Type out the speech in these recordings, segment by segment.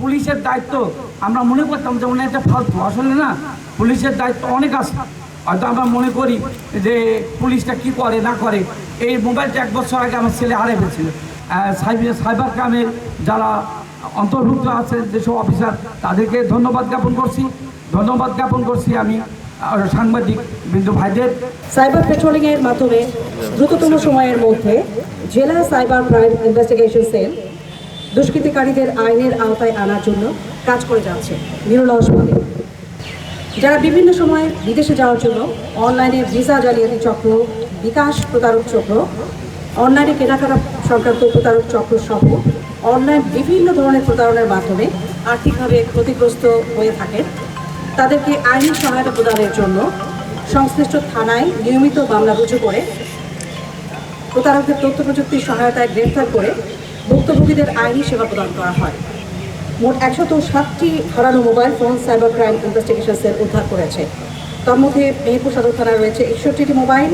পুলিশের দায়িত্ব আমরা মনে করতাম যে মনে একটা ফালতু, আসলে না, পুলিশের দায়িত্ব অনেক আছে। হয়তো আমরা মনে করি যে পুলিশটা কি করে না করে। এই মোবাইলটা 1 বছর আগে আমার ছেলে হারিয়ে ফেলছিল। সাইবার ক্রাইমের যারা অন্তর্ভুক্ত আছে যেসব অফিসার, তাদেরকে ধন্যবাদ জ্ঞাপন করছি আমি সাংবাদিক বিন্দু ভাইদের। সাইবার পেট্রোলিংয়ের মাধ্যমে দ্রুততম সময়ের মধ্যে জেলা সাইবার ক্রাইম ইনভেস্টিগেশন সেল দুষ্কৃতিকারীদের আইনের আওতায় আনার জন্য কাজ করে যাচ্ছে নিরলসভাবে। যারা বিভিন্ন সময়ে বিদেশে যাওয়ার জন্য অনলাইনে ভিসা জালিয়াতি চক্র, বিকাশ প্রতারক চক্র, অনলাইনে কেনাকাটা সংক্রান্ত প্রতারক চক্র সহ অনলাইন বিভিন্ন ধরনের প্রতারণার মাধ্যমে আর্থিকভাবে ক্ষতিগ্রস্ত হয়ে থাকেন, তাদেরকে আইনি সহায়তা প্রদানের জন্য সংশ্লিষ্ট থানায় নিয়মিত মামলা রুজু করে প্রতারকদের তথ্য প্রযুক্তির সহায়তায় গ্রেফতার করে ভুক্তভোগীদের আইনি সেবা প্রদান করা হয়। মোট 107টি হারানো mobile phone cyber crime investigation cell উদ্ধার করেছে। তার মধ্যে মেহেরপুর সদর থানায় রয়েছে 61টি মোবাইল,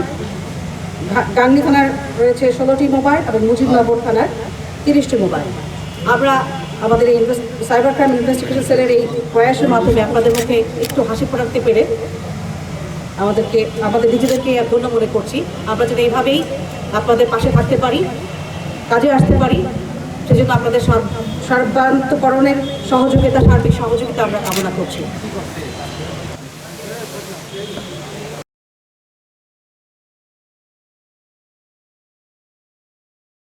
গাংনী থানার রয়েছে 16টি মোবাইল এবং মুজিবনগর থানার 30টি মোবাইল। আমরা আমাদের এই সাইবার ক্রাইম ইনভেস্টিগেশন সেলের এই প্রয়াসের মাধ্যমে আপনাদের মুখে একটু হাসি ফোটাতে পেরে আমাদের নিজেদেরকে ধন্য মনে করছি। আমরা যদি এইভাবেই আপনাদের পাশে থাকতে পারি, কাজে আসতে পারি, সেজন্য আপনাদের সর্বান্তকরণের সার্বিক সহযোগিতা আমরা কামনা করছি।